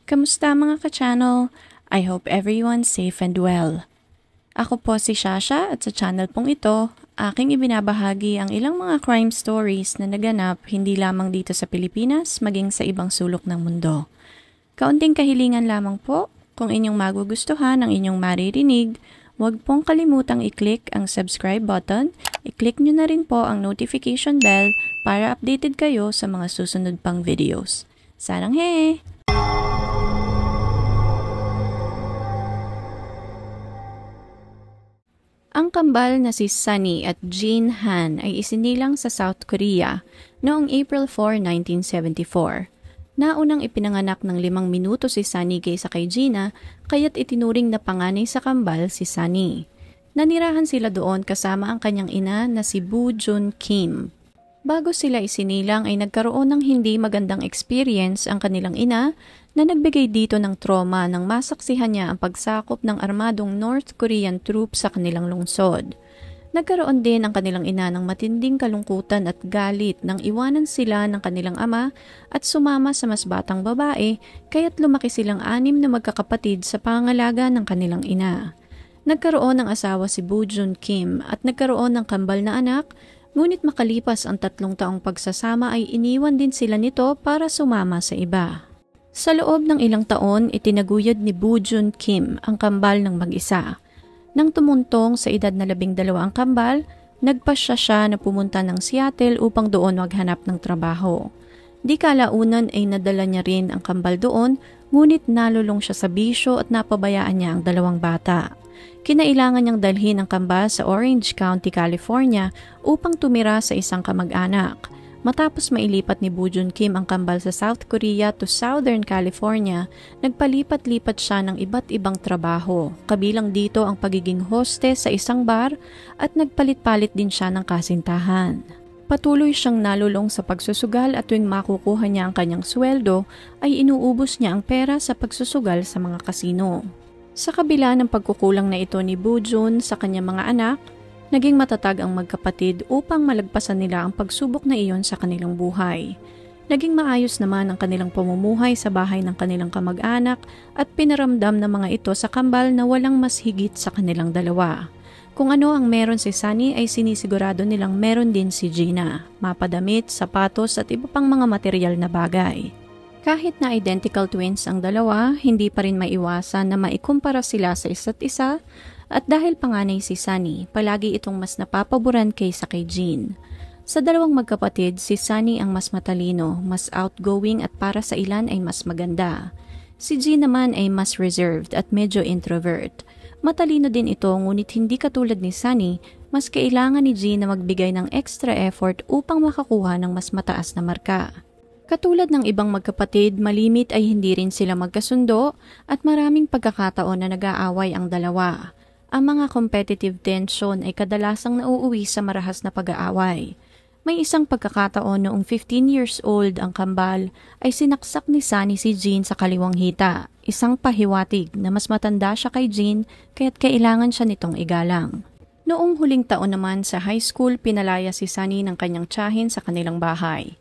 Kamusta mga ka-channel? I hope everyone's safe and well. Ako po si Shasha at sa channel pong ito, aking ibinabahagi ang ilang mga crime stories na naganap hindi lamang dito sa Pilipinas, maging sa ibang sulok ng mundo. Kaunting kahilingan lamang po, kung inyong magugustuhan ang inyong maririnig, huwag pong kalimutang i-click ang subscribe button, i-click nyo na rin po ang notification bell para updated kayo sa mga susunod pang videos. Sarang he! Ang kambal na si Sunny at Jean Han ay isinilang sa South Korea noong April 4, 1974. Naunang ipinanganak ng 5 minuto si Sunny kaysa kay Gina, kaya't itinuring na panganay sa kambal si Sunny. Nanirahan sila doon kasama ang kanyang ina na si Boo Jun Kim. Bago sila isinilang ay nagkaroon ng hindi magandang experience ang kanilang ina na nagbigay dito ng trauma nang masaksihan niya ang pagsakop ng armadong North Korean troops sa kanilang lungsod. Nagkaroon din ang kanilang ina ng matinding kalungkutan at galit nang iwanan sila ng kanilang ama at sumama sa mas batang babae, kaya't lumaki silang 6 na magkakapatid sa pangangalaga ng kanilang ina. Nagkaroon ng asawa si Boo Jun Kim at nagkaroon ng kambal na anak, ngunit makalipas ang 3 taong pagsasama ay iniwan din sila nito para sumama sa iba. Sa loob ng ilang taon, itinaguyod ni Boo Jun Kim ang kambal ng mag-isa. Nang tumuntong sa edad na 12 ang kambal, nagpasya siya na pumunta ng Seattle upang doon maghanap ng trabaho. Di kalaunan ay nadala niya rin ang kambal doon, ngunit nalulong siya sa bisyo at napabayaan niya ang 2 bata. Kinailangan niyang dalhin ang kambal sa Orange County, California upang tumira sa isang kamag-anak. Matapos mailipat ni Boo Jun Kim ang kambal sa South Korea to Southern California, nagpalipat-lipat siya ng iba't ibang trabaho, kabilang dito ang pagiging hostess sa isang bar at nagpalit-palit din siya ng kasintahan. Patuloy siyang nalulong sa pagsusugal at tuwing makukuha niya ang kanyang sweldo ay inuubos niya ang pera sa pagsusugal sa mga kasino. Sa kabila ng pagkukulang na ito ni Boo Jun sa kanyang mga anak, naging matatag ang magkapatid upang malagpasan nila ang pagsubok na iyon sa kanilang buhay. Naging maayos naman ang kanilang pamumuhay sa bahay ng kanilang kamag-anak at pinaramdam ng mga ito sa kambal na walang mas higit sa kanilang dalawa. Kung ano ang meron si Sunny ay sinisigurado nilang meron din si Gina, mapadamit, sapatos at iba pang mga material na bagay. Kahit na identical twins ang dalawa, hindi pa rin maiwasan na maikumpara sila sa isa't isa. At dahil panganay si Sunny, palagi itong mas napapaboran kaysa kay Jean. Sa dalawang magkapatid, si Sunny ang mas matalino, mas outgoing at para sa ilan ay mas maganda. Si Jean naman ay mas reserved at medyo introvert. Matalino din ito ngunit hindi katulad ni Sunny, mas kailangan ni Jean na magbigay ng extra effort upang makakuha ng mas mataas na marka. Katulad ng ibang magkapatid, malimit ay hindi rin sila magkasundo at maraming pagkakataon na nag-aaway ang dalawa. Ang mga competitive tension ay kadalasang nauuwi sa marahas na pag-aaway. May isang pagkakataon noong 15 years old ang kambal ay sinaksak ni Sunny si Jean sa kaliwang hita, isang pahiwatig na mas matanda siya kay Jean kaya't kailangan siya nitong igalang. Noong huling taon naman sa high school, pinalaya si Sunny ng kanyang tiyahin sa kanilang bahay.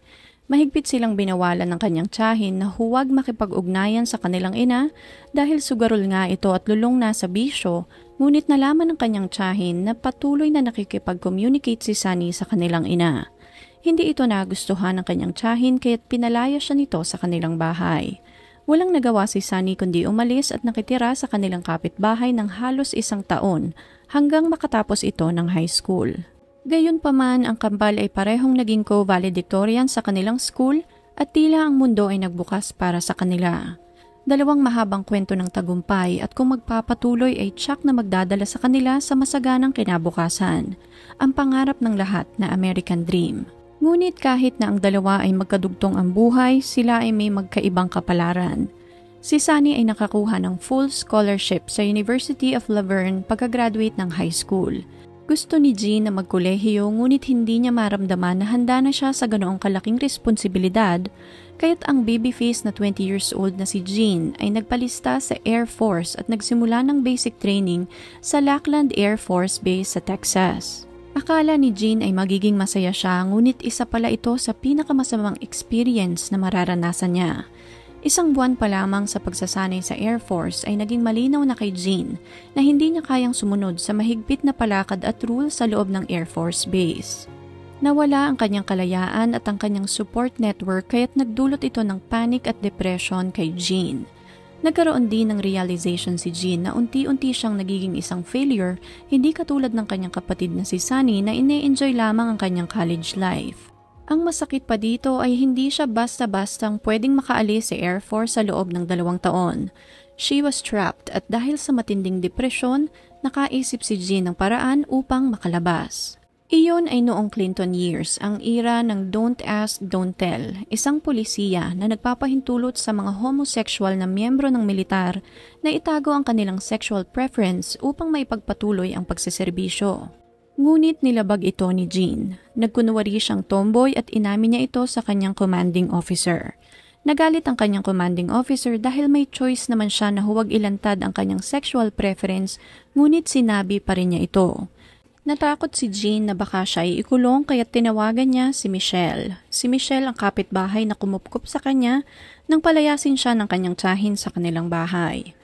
Mahigpit silang binawalan ng kanyang tiyahin na huwag makipag-ugnayan sa kanilang ina dahil sugarol nga ito at lulong na sa bisyo, ngunit nalaman ng kanyang tiyahin na patuloy na nakikipag-communicate si Sunny sa kanilang ina. Hindi ito nagustuhan ng kanyang tiyahin kaya't pinalaya siya nito sa kanilang bahay. Walang nagawa si Sunny kundi umalis at nakitira sa kanilang kapitbahay ng halos 1 taon hanggang makatapos ito ng high school. Gayunpaman, ang kambal ay parehong naging co-valedictorian sa kanilang school at tila ang mundo ay nagbukas para sa kanila. 2 mahabang kwento ng tagumpay at kung magpapatuloy ay tiyak na magdadala sa kanila sa masaganang kinabukasan, ang pangarap ng lahat na American Dream. Ngunit kahit na ang dalawa ay magkadugtong ang buhay, sila ay may magkaibang kapalaran. Si Sunny ay nakakuha ng full scholarship sa University of La Verne pagka-graduate ng high school. Gusto ni Jean na magkolehiyo ngunit hindi niya maramdaman na handa na siya sa ganoong kalaking responsibilidad, kaya't ang babyface na 20 years old na si Jean ay nagpalista sa Air Force at nagsimula ng basic training sa Lackland Air Force Base sa Texas. Akala ni Jean ay magiging masaya siya ngunit isa pala ito sa pinakamasamang experience na mararanasan niya. Isang buwan pa lamang sa pagsasanay sa Air Force ay naging malinaw na kay Jean na hindi niya kayang sumunod sa mahigpit na palakad at rule sa loob ng Air Force Base. Nawala ang kanyang kalayaan at ang kanyang support network kaya't nagdulot ito ng panic at depression kay Jean. Nagkaroon din ng realization si Jean na unti-unti siyang nagiging isang failure, hindi katulad ng kanyang kapatid na si Sunny na ine-enjoy lamang ang kanyang college life. Ang masakit pa dito ay hindi siya basta-bastang pwedeng makaalis sa Air Force sa loob ng 2 taon. She was trapped at dahil sa matinding depresyon, nakaisip si Jean ng paraan upang makalabas. Iyon ay noong Clinton years, ang era ng Don't Ask, Don't Tell, isang polisiya na nagpapahintulot sa mga homosexual na miyembro ng militar na itago ang kanilang sexual preference upang maipagpatuloy ang pagseserbisyo. Ngunit nilabag ito ni Jean. Nagkunwari siyang tomboy at inamin niya ito sa kanyang commanding officer. Nagalit ang kanyang commanding officer dahil may choice naman siya na huwag ilantad ang kanyang sexual preference, ngunit sinabi pa rin niya ito. Natakot si Jean na baka siya ay ikulong kaya tinawagan niya si Michelle. Si Michelle ang kapitbahay na kumupkup sa kanya nang palayasin siya ng kanyang tiyahin sa kanilang bahay.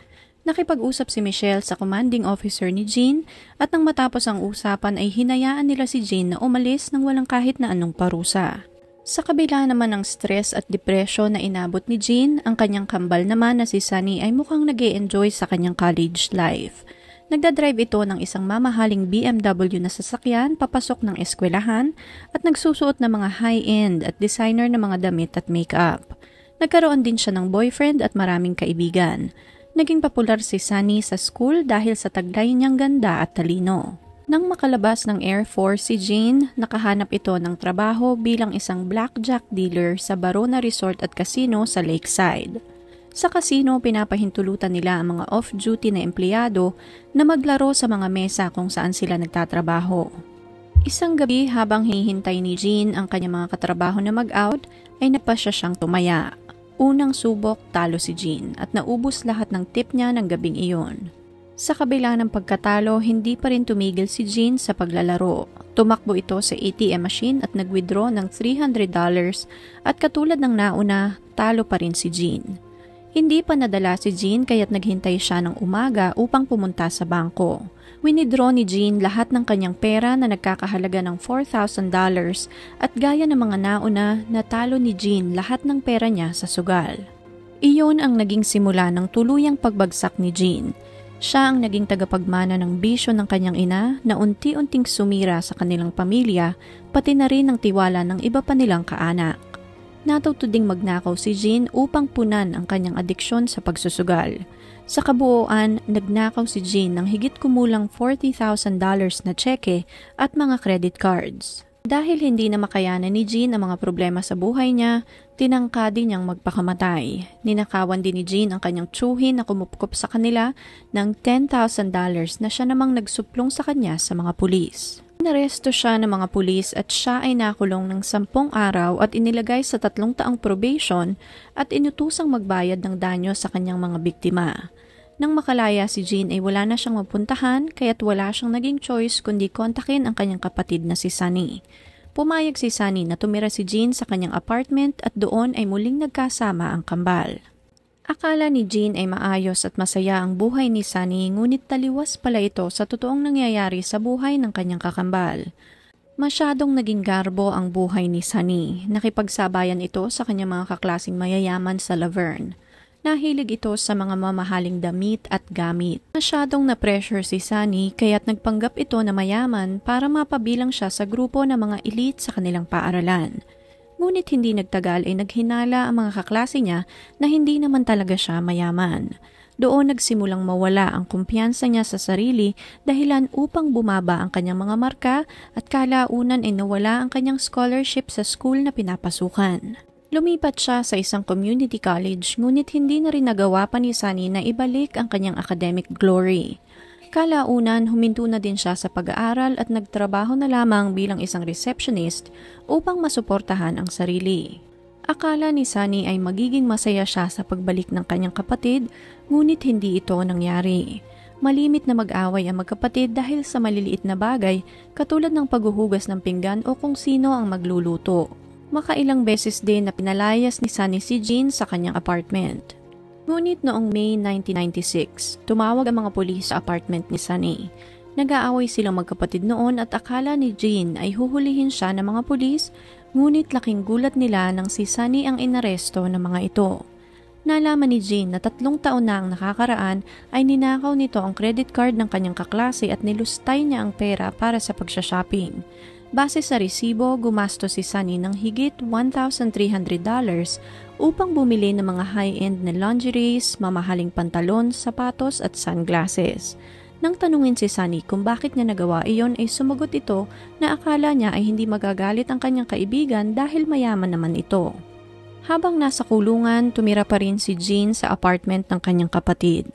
Nakipag-usap si Michelle sa commanding officer ni Jean at nang matapos ang usapan ay hinayaan nila si Jean na umalis nang walang kahit na anong parusa. Sa kabila naman ng stress at depression na inabot ni Jean, ang kanyang kambal naman na si Sunny ay mukhang nag-e-enjoy sa kanyang college life. Nagdadrive ito ng isang mamahaling BMW na sasakyan papasok ng eskwelahan at nagsusuot ng mga high-end at designer na mga damit at makeup. Nagkaroon din siya ng boyfriend at maraming kaibigan. Naging popular si Sunny sa school dahil sa taglay niyang ganda at talino. Nang makalabas ng Air Force si Jean, nakahanap ito ng trabaho bilang isang blackjack dealer sa Barona Resort at Casino sa Lakeside. Sa casino, pinapahintulutan nila ang mga off-duty na empleyado na maglaro sa mga mesa kung saan sila nagtatrabaho. Isang gabi habang hihintay ni Jean ang kanyang mga katrabaho na mag-out, ay napasya siyang tumaya. Unang subok, talo si Jean at naubos lahat ng tip niya ng gabing iyon. Sa kabila ng pagkatalo, hindi pa rin tumigil si Jean sa paglalaro. Tumakbo ito sa ATM machine at nag-withdraw ng $300 at katulad ng nauna, talo pa rin si Jean. Hindi pa nadala si Jean kaya't naghintay siya ng umaga upang pumunta sa bangko. Winidraw ni Jean lahat ng kanyang pera na nagkakahalaga ng $4,000 at gaya ng mga nauna, natalo ni Jean lahat ng pera niya sa sugal. Iyon ang naging simula ng tuluyang pagbagsak ni Jean. Siya ang naging tagapagmana ng bisyo ng kanyang ina na unti-unting sumira sa kanilang pamilya, pati na rin ang tiwala ng iba pa nilang kaanak. Natuto ding magnakaw si Jean upang punan ang kanyang adiksyon sa pagsusugal. Sa kabuuan, nagnakaw si Jean ng higit kumulang $40,000 na tseke at mga credit cards. Dahil hindi na makayanan ni Jean ang mga problema sa buhay niya, tinangka din niyang magpakamatay. Ninakawan din ni Jean ang kanyang tsuhin na kumupkup sa kanila ng $10,000 na siya namang nagsuplong sa kanya sa mga pulis. Inaresto siya ng mga pulis at siya ay nakulong ng 10 araw at inilagay sa 3 taong probation at inutusang magbayad ng danyo sa kanyang mga biktima. Nang makalaya si Jean ay wala na siyang mapuntahan kaya't wala siyang naging choice kundi kontakin ang kanyang kapatid na si Sunny. Pumayag si Sunny na tumira si Jean sa kanyang apartment at doon ay muling nagkasama ang kambal. Akala ni Jean ay maayos at masaya ang buhay ni Sunny ngunit taliwas pala ito sa totoong nangyayari sa buhay ng kanyang kakambal. Masyadong naging garbo ang buhay ni Sunny. Nakipagsabayan ito sa kanyang mga kaklasing mayayaman sa Laverne. Nahilig ito sa mga mamahaling damit at gamit. Masyadong na-pressure si Sunny kaya't nagpanggap ito na mayaman para mapabilang siya sa grupo ng mga elite sa kanilang paaralan. Ngunit hindi nagtagal ay naghinala ang mga kaklase niya na hindi naman talaga siya mayaman. Doon nagsimulang mawala ang kumpiyansa niya sa sarili dahilan upang bumaba ang kanyang mga marka at kalaunan ay nawala ang kanyang scholarship sa school na pinapasukan. Lumipat siya sa isang community college ngunit hindi na rin nagawa pa ni Sunny na ibalik ang kanyang academic glory. Kalaunan, huminto na din siya sa pag-aaral at nagtrabaho na lamang bilang isang receptionist upang masuportahan ang sarili. Akala ni Sunny ay magiging masaya siya sa pagbalik ng kanyang kapatid, ngunit hindi ito nangyari. Malimit na mag-away ang magkapatid dahil sa maliliit na bagay katulad ng paghuhugas ng pinggan o kung sino ang magluluto. Makailang beses din na pinalayas ni Sunny si Jean sa kanyang apartment. Ngunit noong May 1996, tumawag ang mga pulis sa apartment ni Sunny. Nag-aaway silang magkapatid noon at akala ni Jean ay huhulihin siya ng mga pulis, ngunit laking gulat nila nang si Sunny ang inaresto ng mga ito. Nalaman ni Jean na 3 taon na ang nakakaraan ay ninakaw nito ang credit card ng kanyang kaklase at nilustay niya ang pera para sa pagsha-shopping. Base sa resibo, gumastos si Sunny ng higit $1,300 upang bumili ng mga high-end na lingeries, mamahaling pantalon, sapatos at sunglasses. Nang tanungin si Sunny kung bakit niya nagawa iyon ay sumagot ito na akala niya ay hindi magagalit ang kanyang kaibigan dahil mayaman naman ito. Habang nasa kulungan, tumira pa rin si Jean sa apartment ng kanyang kapatid.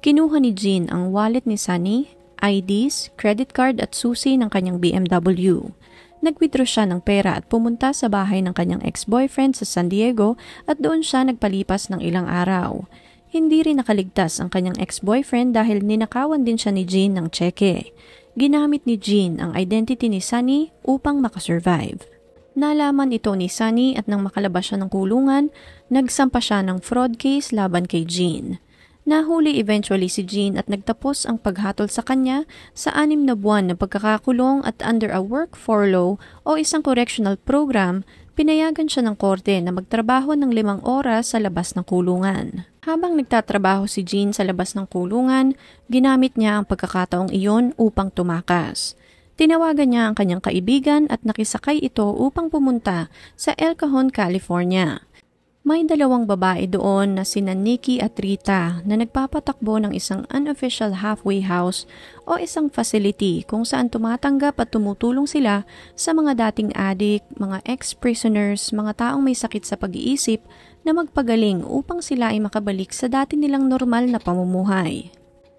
Kinuha ni Jean ang wallet ni Sunny, IDs, credit card at susi ng kanyang BMW. Nag-withdraw siya ng pera at pumunta sa bahay ng kanyang ex-boyfriend sa San Diego at doon siya nagpalipas ng ilang araw. Hindi rin nakaligtas ang kanyang ex-boyfriend dahil ninakawan din siya ni Jean ng tseke. Ginamit ni Jean ang identity ni Sunny upang makasurvive. Nalaman ito ni Sunny at nang makalabas siya ng kulungan, nagsampa siya ng fraud case laban kay Jean. Nahuli eventually si Jean at nagtapos ang paghatol sa kanya sa 6 na buwan na pagkakakulong at under a work furlough o isang correctional program, pinayagan siya ng korte na magtrabaho ng 5 oras sa labas ng kulungan. Habang nagtatrabaho si Jean sa labas ng kulungan, ginamit niya ang pagkakataong iyon upang tumakas. Tinawagan niya ang kanyang kaibigan at nakisakay ito upang pumunta sa El Cajon, California. May 2 babae doon na sina Nikki at Rita na nagpapatakbo ng isang unofficial halfway house o isang facility kung saan tumatanggap at tumutulong sila sa mga dating addict, mga ex-prisoners, mga taong may sakit sa pag-iisip na magpagaling upang sila ay makabalik sa dati nilang normal na pamumuhay.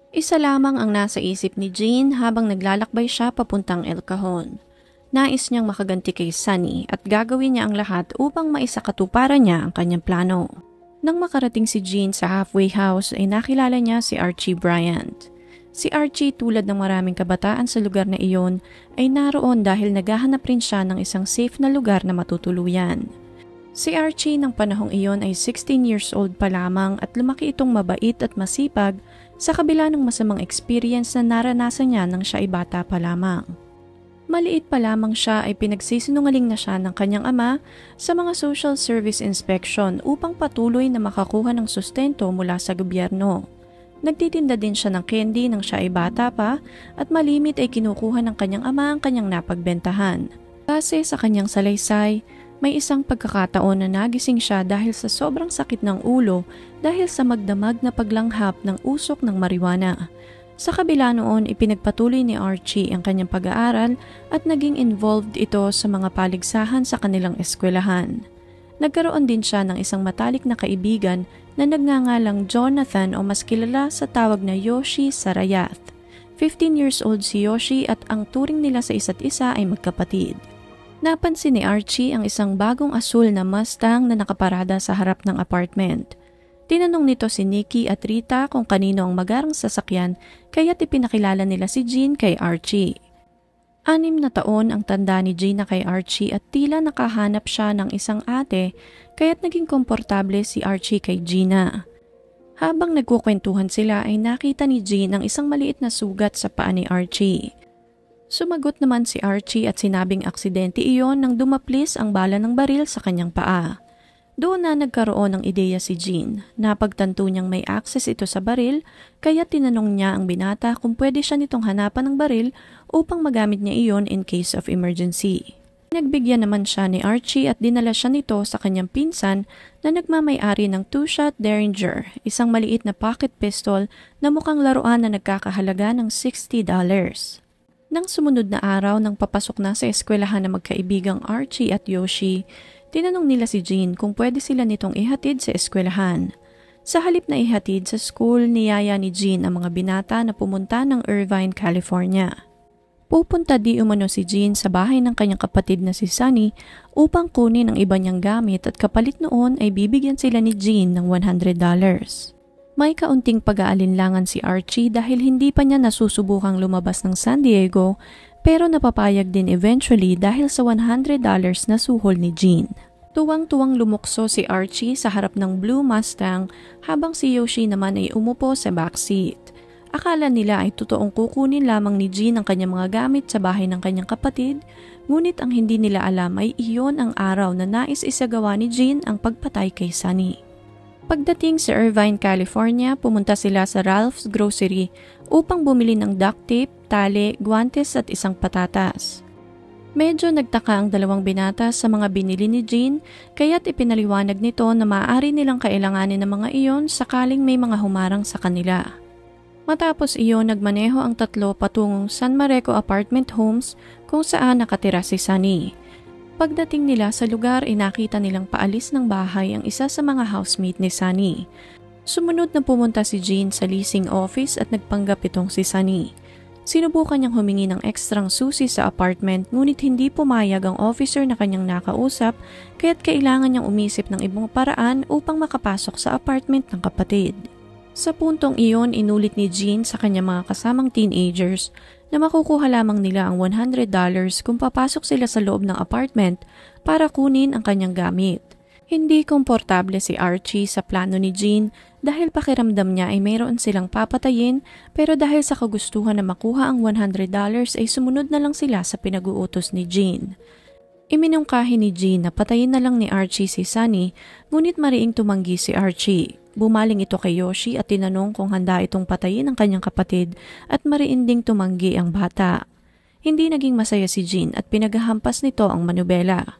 Isa lamang ang nasa isip ni Jean habang naglalakbay siya papuntang El Cajon. Nais niyang makaganti kay Sunny at gagawin niya ang lahat upang maisakatuparan niya ang kanyang plano. Nang makarating si Jean sa halfway house ay nakilala niya si Archie Bryant. Si Archie, tulad ng maraming kabataan sa lugar na iyon, ay naroon dahil naghahanap rin siya ng isang safe na lugar na matutuluyan. Si Archie ng panahong iyon ay 16 years old pa lamang at lumaki itong mabait at masipag sa kabila ng masamang experience na naranasan niya nang siya ay bata pa lamang. Maliit pa lamang siya ay pinagsisinungaling na siya ng kanyang ama sa mga social service inspection upang patuloy na makakuha ng sustento mula sa gobyerno. Nagtitinda din siya ng candy nang siya ay bata pa at malimit ay kinukuha ng kanyang ama ang kanyang napagbentahan. Base sa kanyang salaysay, may isang pagkakataon na nagising siya dahil sa sobrang sakit ng ulo dahil sa magdamag na paglanghap ng usok ng marijuana. Sa kabila noon, ipinagpatuloy ni Archie ang kanyang pag-aaral at naging involved ito sa mga paligsahan sa kanilang eskwelahan. Nagkaroon din siya ng isang matalik na kaibigan na nagngangalang Jonathan o mas kilala sa tawag na Yoshi Sarayath. 15 years old si Yoshi at ang turing nila sa isa't isa ay magkapatid. Napansin ni Archie ang isang bagong asul na Mustang na nakaparada sa harap ng apartment. Tinanong nito si Nikki at Rita kung kanino ang magarang sasakyan kaya't ipinakilala nila si Jean kay Archie. 6 na taon ang tanda ni Gina kay Archie at tila nakahanap siya ng isang ate kaya't naging komportable si Archie kay Gina. Habang nagkukwentuhan sila ay nakita ni Jean ang isang maliit na sugat sa paa ni Archie. Sumagot naman si Archie at sinabing aksidente iyon nang dumaplis ang bala ng baril sa kanyang paa. Doon na nagkaroon ng ideya si Jean. Napagtanto niyang may access ito sa baril, kaya tinanong niya ang binata kung pwede siya nitong hanapan ng baril upang magamit niya iyon in case of emergency. Nagbigyan naman siya ni Archie at dinala siya nito sa kanyang pinsan na nagmamay-ari ng 2-shot Derringer, isang maliit na pocket pistol na mukhang laruan na nagkakahalaga ng $60. Nang sumunod na araw nang papasok na sa eskwelahan na magkaibigang Archie at Yoshi, tinanong nila si Jean kung pwede sila nitong ihatid sa eskwelahan. Sa halip na ihatid sa school, niyaya ni Jean ang mga binata na pumunta ng Irvine, California. Pupunta di umano si Jean sa bahay ng kanyang kapatid na si Sunny upang kunin ang iba niyang gamit at kapalit noon ay bibigyan sila ni Jean ng $100. May kaunting pag-aalinlangan si Archie dahil hindi pa niya nasusubukang lumabas ng San Diego Pero napapayag din eventually dahil sa $100 na suhol ni Jean. Tuwang-tuwang lumukso si Archie sa harap ng Blue Mustang habang si Yoshi naman ay umupo sa backseat. Akala nila ay totoong kukunin lamang ni Jean ang kanyang mga gamit sa bahay ng kanyang kapatid, ngunit ang hindi nila alam ay iyon ang araw na nais isagawa ni Jean ang pagpatay kay Sunny. Pagdating sa Irvine, California, pumunta sila sa Ralph's Grocery upang bumili ng duct tape, tali, guwantes at isang patatas. Medyo nagtaka ang dalawang binata sa mga binili ni Jean, kaya't ipinaliwanag nito na maaari nilang kailanganin ng mga iyon sakaling may mga humarang sa kanila. Matapos iyon, nagmaneho ang tatlo patungong San Marco Apartment Homes kung saan nakatira si Sunny. Pagdating nila sa lugar, inakita nilang paalis ng bahay ang isa sa mga housemate ni Sunny. Sumunod na pumunta si Jean sa leasing office at nagpanggap itong si Sunny. Sinubukan niyang humingi ng ekstrang susi sa apartment ngunit hindi pumayag ang officer na kanyang nakausap kaya't kailangan niyang umisip ng ibang paraan upang makapasok sa apartment ng kapatid. Sa puntong iyon, inulit ni Jean sa kanyang mga kasamang teenagers na makukuha lamang nila ang $100 kung papasok sila sa loob ng apartment para kunin ang kanyang gamit. Hindi komportable si Archie sa plano ni Jean dahil pakiramdam niya ay mayroon silang papatayin pero dahil sa kagustuhan na makuha ang $100 ay sumunod na lang sila sa pinag-uutos ni Jean. Iminungkahi ni Jean na patayin na lang ni Archie si Sunny ngunit mariing tumanggi si Archie. Bumaling ito kay Yoshi at tinanong kung handa itong patayin ang kanyang kapatid at mariin ding tumanggi ang bata. Hindi naging masaya si Jean at pinaghahampas nito ang manubela.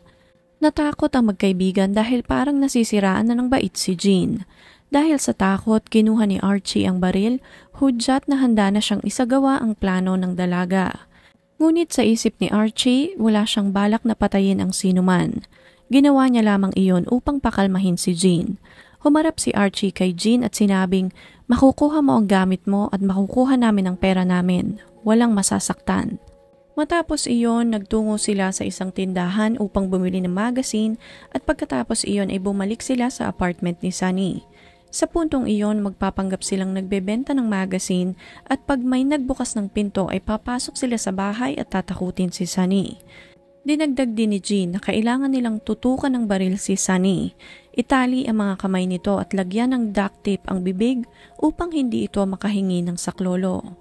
Natakot ang magkaibigan dahil parang nasisiraan na ng bait si Jean. Dahil sa takot, kinuha ni Archie ang baril, hudyat na handa na siyang isagawa ang plano ng dalaga. Ngunit sa isip ni Archie, wala siyang balak na patayin ang sinuman. Ginawa niya lamang iyon upang pakalmahin si Jean. Humarap si Archie kay Jean at sinabing, "Makukuha mo ang gamit mo at makukuha namin ang pera namin. Walang masasaktan." Matapos iyon, nagtungo sila sa isang tindahan upang bumili ng magazine at pagkatapos iyon ay bumalik sila sa apartment ni Sunny. Sa puntong iyon, magpapanggap silang nagbebenta ng magazine at pag may nagbukas ng pinto ay papasok sila sa bahay at tatakutin si Sunny. Dinagdag din ni Jean na kailangan nilang tutukan ng baril si Sunny. Itali ang mga kamay nito at lagyan ng duct tape ang bibig upang hindi ito makahingi ng saklolo.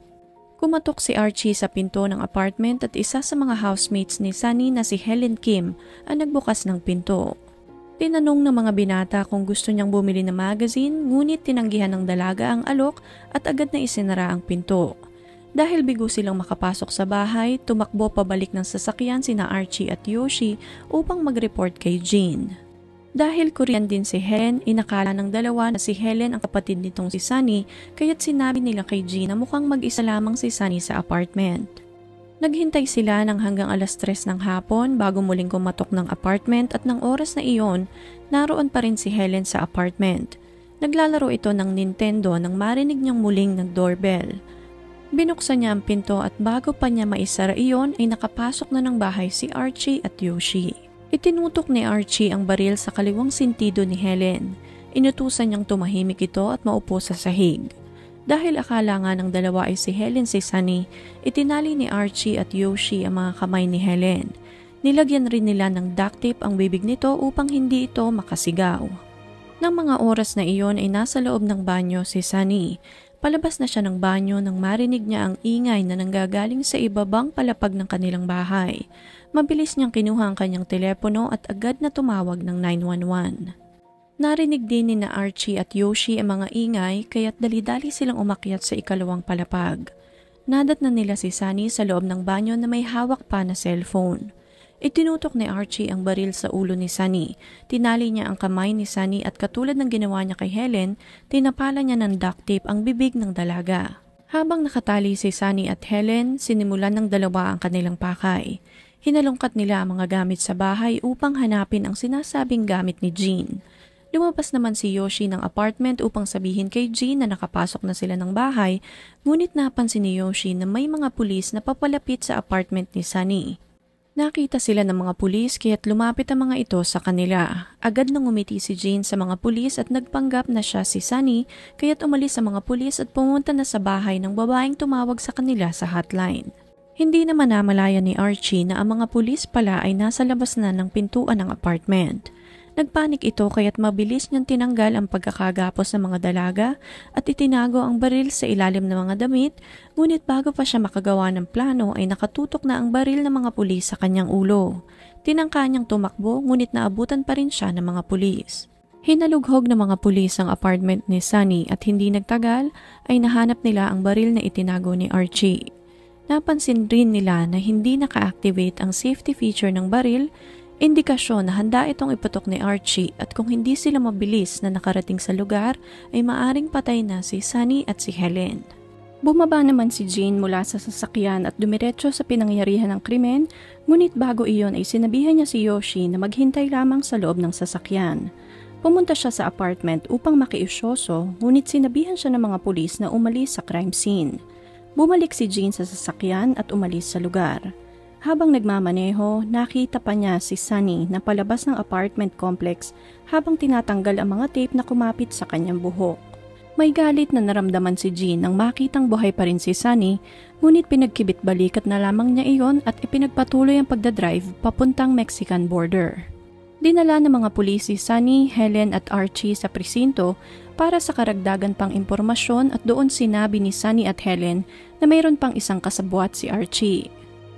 Kumatok si Archie sa pinto ng apartment at isa sa mga housemates ni Sunny na si Helen Kim ang nagbukas ng pinto. Tinanong ng mga binata kung gusto niyang bumili ng magazine ngunit tinanggihan ng dalaga ang alok at agad na isinara ang pinto. Dahil bigo silang makapasok sa bahay, tumakbo pabalik ng sasakyan sina Archie at Yoshi upang mag-report kay Jean. Dahil Korean din si Helen, inakala ng dalawa na si Helen ang kapatid nitong si Sunny kaya't sinabi nila kay Jean na mukhang mag-isa lamang si Sunny sa apartment. Naghintay sila ng hanggang 3:00 ng hapon bago muling kumatok ng apartment at ng oras na iyon, naroon pa rin si Helen sa apartment. Naglalaro ito ng Nintendo nang marinig niyang muling nag-doorbell. Binuksan niya ang pinto at bago pa niya maisara iyon ay nakapasok na ng bahay si Archie at Yoshi. Itinutok ni Archie ang baril sa kaliwang sentido ni Helen. Inutusan niyang tumahimik ito at maupo sa sahig. Dahil akala nga ng dalawa ay si Helen si Sunny, itinali ni Archie at Yoshi ang mga kamay ni Helen. Nilagyan rin nila ng duct tape ang bibig nito upang hindi ito makasigaw. Nang mga oras na iyon ay nasa loob ng banyo si Sunny. Palabas na siya ng banyo nang marinig niya ang ingay na nanggagaling sa ibabang palapag ng kanilang bahay. Mabilis niyang kinuha ang kanyang telepono at agad na tumawag ng 911. Narinig din ni na Archie at Yoshi ang mga ingay kaya't dali-dali silang umakyat sa ikalawang palapag. Nadat na nila si Sunny sa loob ng banyo na may hawak pa na cellphone. Itinutok ni Archie ang baril sa ulo ni Sunny. Tinali niya ang kamay ni Sunny at katulad ng ginawa niya kay Helen, tinapala niya ng duct tape ang bibig ng dalaga. Habang nakatali si Sunny at Helen, sinimulan ng dalawa ang kanilang pakay. Hinalungkat nila ang mga gamit sa bahay upang hanapin ang sinasabing gamit ni Jean. Lumabas naman si Yoshi ng apartment upang sabihin kay Jean na nakapasok na sila ng bahay, ngunit napansin ni Yoshi na may mga pulis na papalapit sa apartment ni Sunny. Nakita sila ng mga pulis kaya't lumapit ang mga ito sa kanila. Agad nang umiti si Jean sa mga pulis at nagpanggap na siya si Sunny kaya't umalis ang mga pulis at pumunta na sa bahay ng babaeng tumawag sa kanila sa hotline. Hindi naman namalayan ni Archie na ang mga pulis pala ay nasa labas na ng pintuan ng apartment. Nagpanik ito kaya't mabilis niyang tinanggal ang pagkakagapos ng mga dalaga at itinago ang baril sa ilalim ng mga damit, ngunit bago pa siya makagawa ng plano ay nakatutok na ang baril ng mga pulis sa kanyang ulo. Tinangka niyang tumakbo ngunit naabutan pa rin siya ng mga pulis. Hinalughog ng mga pulis ang apartment ni Sunny at hindi nagtagal ay nahanap nila ang baril na itinago ni Archie. Napansin rin nila na hindi naka-activate ang safety feature ng baril, indikasyon na handa itong iputok ni Archie at kung hindi sila mabilis na nakarating sa lugar ay maaring patay na si Sunny at si Helen. Bumaba naman si Jean mula sa sasakyan at dumiretso sa pinangyarihan ng krimen, ngunit bago iyon ay sinabihan niya si Yoshi na maghintay lamang sa loob ng sasakyan. Pumunta siya sa apartment upang makiusyoso, ngunit sinabihan siya ng mga pulis na umalis sa crime scene. Bumalik si Jean sa sasakyan at umalis sa lugar. Habang nagmamaneho, nakita pa niya si Sunny na palabas ng apartment complex habang tinatanggal ang mga tape na kumapit sa kanyang buhok. May galit na naramdaman si Jean nang makitang buhay pa rin si Sunny, ngunit pinagkibit-balikat na lamang niya iyon at ipinagpatuloy ang pagdadrive papuntang Mexican border. Dinala ng mga pulis si Sunny, Helen at Archie sa presinto para sa karagdagan pang impormasyon at doon sinabi ni Sunny at Helen na mayroon pang isang kasabwat si Archie.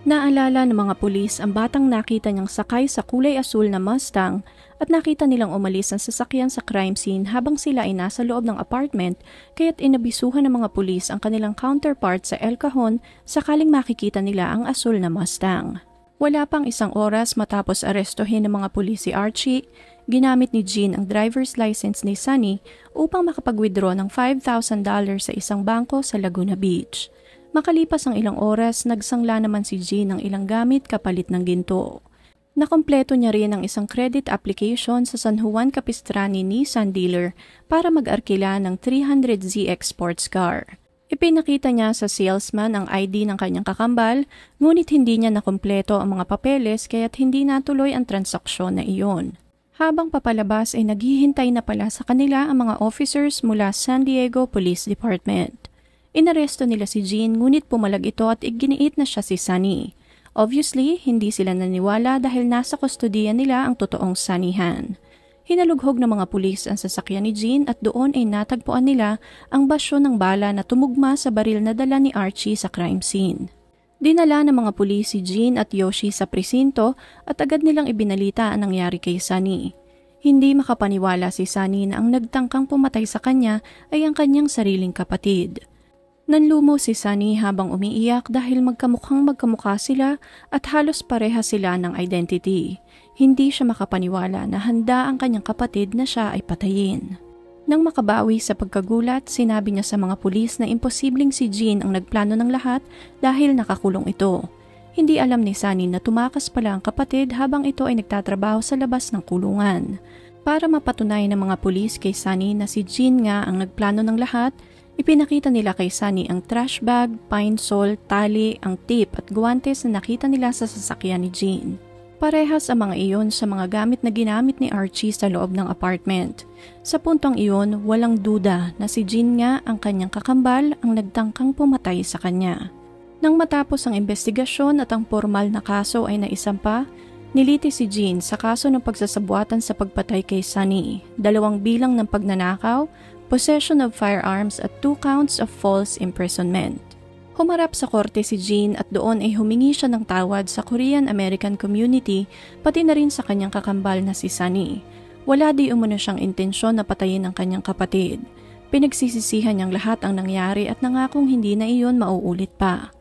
Naalala ng mga pulis ang batang nakita niyang sakay sa kulay asul na Mustang at nakita nilang umalis ang sasakyan sa crime scene habang sila ay nasa loob ng apartment kaya't inabisuhan ng mga pulis ang kanilang counterpart sa El Cajon sakaling makikita nila ang asul na Mustang. Wala pang isang oras matapos arestuhin ng mga pulis si Archie, ginamit ni Jean ang driver's license ni Sunny upang makapag-withdraw ng $5,000 sa isang bangko sa Laguna Beach. Makalipas ang ilang oras, nagsangla naman si Jean ng ilang gamit kapalit ng ginto. Nakompleto niya rin ang isang credit application sa San Juan Capistrani Nissan dealer para mag-arkila ng 300ZX sports car. Ipinakita niya sa salesman ang ID ng kanyang kakambal, ngunit hindi niya nakompleto ang mga papeles kaya't hindi natuloy ang transaksyon na iyon. Habang papalabas ay naghihintay na pala sa kanila ang mga officers mula San Diego Police Department. Inaresto nila si Jean ngunit pumalag ito at iginiit na siya si Sunny. Obviously, hindi sila naniwala dahil nasa kustodiya nila ang totoong Sunnyhan. Hinalughog ng mga pulis ang sasakyan ni Jean at doon ay natagpuan nila ang basyo ng bala na tumugma sa baril na dala ni Archie sa crime scene. Dinala ng mga pulis si Jean at Yoshi sa presinto at agad nilang ibinalita ang nangyari kay Sunny. Hindi makapaniwala si Sunny na ang nagtangkang pumatay sa kanya ay ang kanyang sariling kapatid. Nanlumo si Sunny habang umiiyak dahil magkamukha sila at halos pareha sila ng identity. Hindi siya makapaniwala na handa ang kanyang kapatid na siya ay patayin. Nang makabawi sa pagkagulat, sinabi niya sa mga pulis na imposibleng si Jean ang nagplano ng lahat dahil nakakulong ito. Hindi alam ni Sunny na tumakas pala ang kapatid habang ito ay nagtatrabaho sa labas ng kulungan. Para mapatunayan ng mga pulis kay Sunny na si Jean nga ang nagplano ng lahat, ipinakita nila kay Sunny ang trash bag, pine sol, tali, ang tape at guwantes na nakita nila sa sasakyan ni Jean. Parehas ang mga iyon sa mga gamit na ginamit ni Archie sa loob ng apartment. Sa puntong iyon, walang duda na si Jean nga ang kanyang kakambal ang nagtangkang pumatay sa kanya. Nang matapos ang investigasyon at ang formal na kaso ay naisampa, niliti si Jean sa kaso ng pagsasabuatan sa pagpatay kay Sunny, 2 bilang ng pagnanakaw, possession of firearms at 2 counts of false imprisonment. Humarap sa korte si Jean at doon ay humingi siya ng tawad sa Korean-American community pati na rin sa kanyang kakambal na si Sunny. Wala di umano siyang intensyon na patayin ang kanyang kapatid. Pinagsisisihan niyang lahat ang nangyari at nangakong hindi na iyon mauulit pa.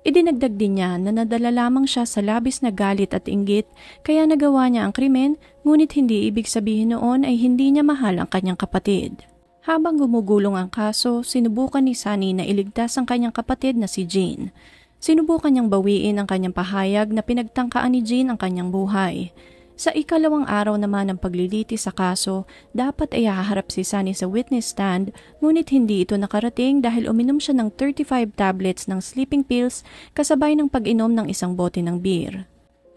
Idinagdag din niya na nadala lamang siya sa labis na galit at inggit kaya nagawa niya ang krimen, ngunit hindi ibig sabihin noon ay hindi niya mahal ang kanyang kapatid. Habang gumugulong ang kaso, sinubukan ni Sunny na iligtas ang kanyang kapatid na si Jean. Sinubukan niyang bawiin ang kanyang pahayag na pinagtangkaan ni Jean ang kanyang buhay. Sa ikalawang araw naman ng pagliliti sa kaso, dapat ay haharap si Sunny sa witness stand, ngunit hindi ito nakarating dahil uminom siya ng 35 tablets ng sleeping pills kasabay ng pag-inom ng isang bote ng beer.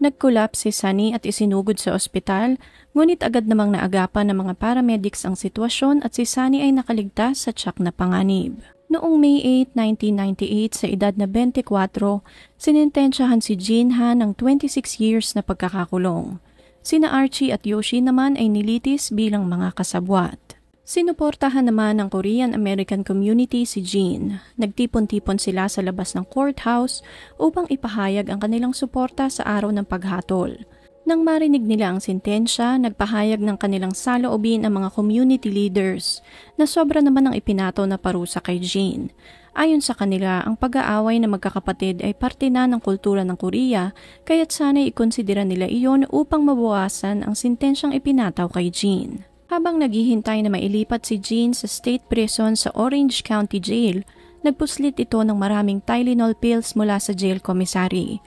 Nag-collapse si Sunny at isinugod sa ospital, ngunit agad namang naagapan ng mga paramedics ang sitwasyon at si Sunny ay nakaligtas sa tiyak na panganib. Noong May 8, 1998 sa edad na 24, sinintensyahan si Jean Han ng 26 years na pagkakakulong. Sina Archie at Yoshi naman ay nilitis bilang mga kasabwat. Sinuportahan naman ng Korean-American community si Jean. Nagtipon-tipon sila sa labas ng courthouse upang ipahayag ang kanilang suporta sa araw ng paghatol. Nang marinig nila ang sentensya, nagpahayag ng kanilang saloobin ang mga community leaders na sobra naman ang ipinato na parusa kay Jean. Ayon sa kanila, ang pag-aaway na magkakapatid ay parte na ng kultura ng Korea, kaya't sana'y ikonsidera nila iyon upang mabawasan ang sentensyang ipinataw kay Jean. Habang naghihintay na mailipat si Jean sa state prison sa Orange County Jail, nagpuslit ito ng maraming Tylenol pills mula sa jail commissary.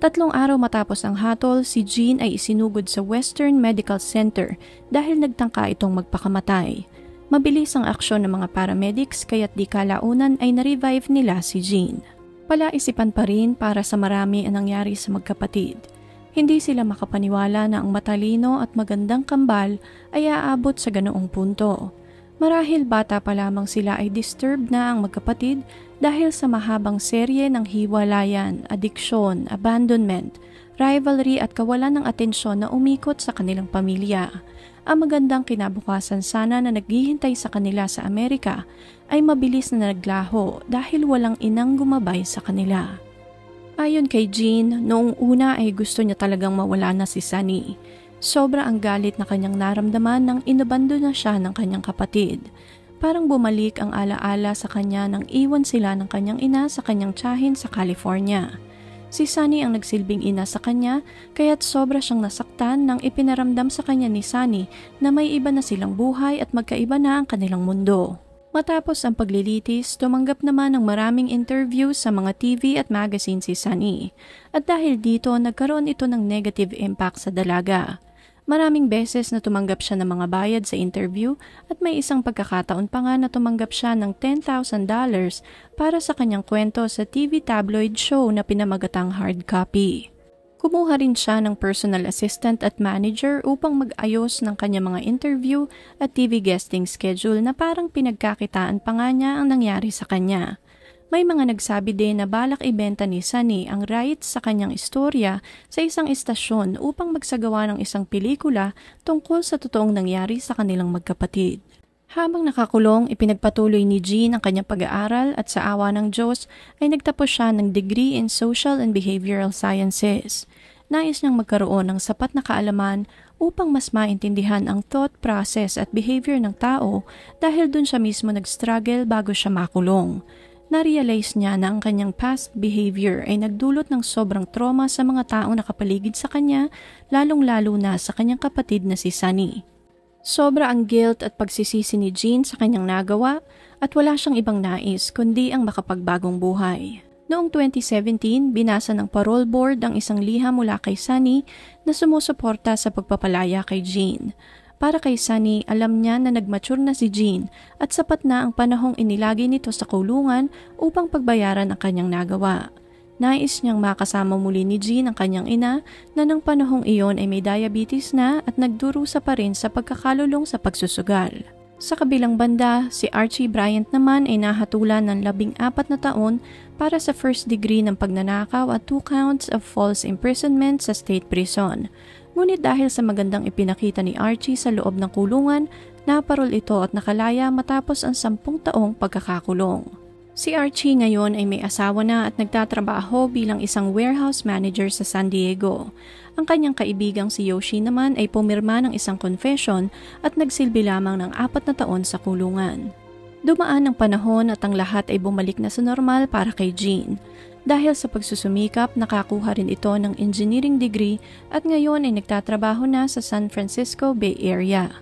3 araw matapos ang hatol, si Jean ay isinugod sa Western Medical Center dahil nagtangka itong magpakamatay. Mabilis ang aksyon ng mga paramedics kaya't di kalaunan ay na-revive nila si Jean. Palaisipan pa rin para sa marami ang nangyari sa magkapatid. Hindi sila makapaniwala na ang matalino at magandang kambal ay aabot sa ganoong punto. Marahil bata pa lamang sila ay disturbed na ang magkapatid dahil sa mahabang serye ng hiwalayan, adiksyon, abandonment, rivalry at kawalan ng atensyon na umikot sa kanilang pamilya. Ang magandang kinabukasan sana na naghihintay sa kanila sa Amerika ay mabilis na naglaho dahil walang inang gumabay sa kanila. Ayon kay Jean, noong una ay gusto niya talagang mawala na si Sunny. Sobra ang galit na kanyang naramdaman nang inabando na siya ng kanyang kapatid. Parang bumalik ang alaala sa kanya nang iwan sila ng kanyang ina sa kanyang tiyahin sa California. Si Sunny ang nagsilbing ina sa kanya, kaya't sobra siyang nasaktan nang ipinaramdam sa kanya ni Sunny na may iba na silang buhay at magkaiba na ang kanilang mundo. Matapos ang paglilitis, tumanggap naman ng maraming interview sa mga TV at magazine si Sunny. At dahil dito, nagkaroon ito ng negative impact sa dalaga. Maraming beses na tumanggap siya ng mga bayad sa interview at may isang pagkakataon pa nga na tumanggap siya ng $10,000 para sa kanyang kwento sa TV tabloid show na pinamagatang hard copy. Kumuha rin siya ng personal assistant at manager upang mag-ayos ng kanyang mga interview at TV guesting schedule na parang pinagkakitaan pa nga niya ang nangyari sa kanya. May mga nagsabi din na balak ibenta ni Sunny ang rights sa kanyang istorya sa isang istasyon upang magsagawa ng isang pelikula tungkol sa totoong nangyari sa kanilang magkapatid. Habang nakakulong, ipinagpatuloy ni Jean ang kanyang pag-aaral at sa awa ng Diyos ay nagtapos siya ng degree in Social and Behavioral Sciences. Nais niyang magkaroon ng sapat na kaalaman upang mas maintindihan ang thought process at behavior ng tao dahil dun siya mismo nag-struggle bago siya makulong. Na-realize niya na ang kanyang past behavior ay nagdulot ng sobrang trauma sa mga taong nakapaligid sa kanya, lalong-lalo na sa kanyang kapatid na si Sunny. Sobra ang guilt at pagsisisi ni Jean sa kanyang nagawa at wala siyang ibang nais kundi ang makapagbagong buhay. Noong 2017, binasa ng parole board ang isang liham mula kay Sunny na sumusuporta sa pagpapalaya kay Jean. Para kay Sunny, alam niya na nagmature na si Jean at sapat na ang panahong inilagay nito sa kulungan upang pagbayaran ang kanyang nagawa. Nais niyang makasama muli ni Jean ang kanyang ina na ng panahong iyon ay may diabetes na at nagdurusa pa rin sa pagkakalulong sa pagsusugal. Sa kabilang banda, si Archie Bryant naman ay nahatulan ng 14 na taon para sa first degree ng pagnanakaw at 2 counts of false imprisonment sa state prison. Ngunit dahil sa magandang ipinakita ni Archie sa loob ng kulungan, naparol ito at nakalaya matapos ang 10 taong pagkakakulong. Si Archie ngayon ay may asawa na at nagtatrabaho bilang isang warehouse manager sa San Diego. Ang kanyang kaibigang si Yoshi naman ay pumirma ng isang confession at nagsilbi lamang ng 4 na taon sa kulungan. Dumaan ang panahon at ang lahat ay bumalik na sa normal para kay Jean. Dahil sa pagsusumikap, nakakuha rin ito ng engineering degree at ngayon ay nagtatrabaho na sa San Francisco Bay Area.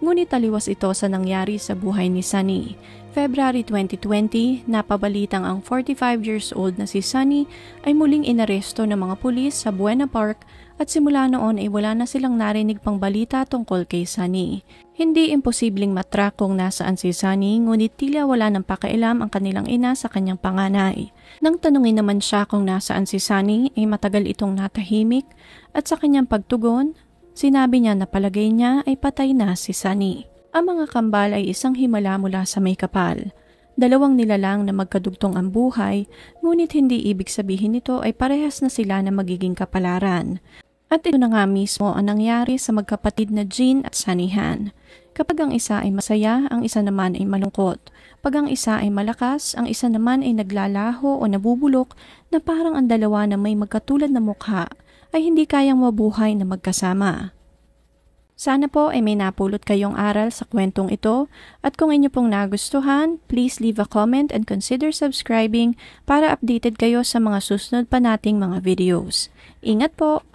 Ngunit taliwas ito sa nangyari sa buhay ni Sunny. February 2020, napabalitang ang 45 years old na si Sunny ay muling inaresto ng mga pulis sa Buena Park at simula noon ay wala na silang narinig pang balita tungkol kay Sunny. Hindi imposibleng matrack kung nasaan si Sunny, ngunit tila wala ng pakialam ang kanilang ina sa kanyang panganay. Nang tanungin naman siya kung nasaan si Sunny ay matagal itong natahimik at sa kanyang pagtugon, sinabi niya na palagay niya ay patay na si Sunny. Ang mga kambal ay isang himala mula sa may kapal. Dalawang nilalang na magkadugtong ang buhay, ngunit hindi ibig sabihin nito ay parehas na sila na magiging kapalaran. At ito na nga mismo ang nangyari sa magkapatid na Jean at Sunny Han. Kapag ang isa ay masaya, ang isa naman ay malungkot. Pag ang isa ay malakas, ang isa naman ay naglalaho o nabubulok na parang ang dalawa na may magkatulad na mukha ay hindi kayang mabuhay na magkasama. Sana po ay may napulot kayong aral sa kwentong ito at kung inyo pong nagustuhan, please leave a comment and consider subscribing para updated kayo sa mga susunod pa nating mga videos. Ingat po!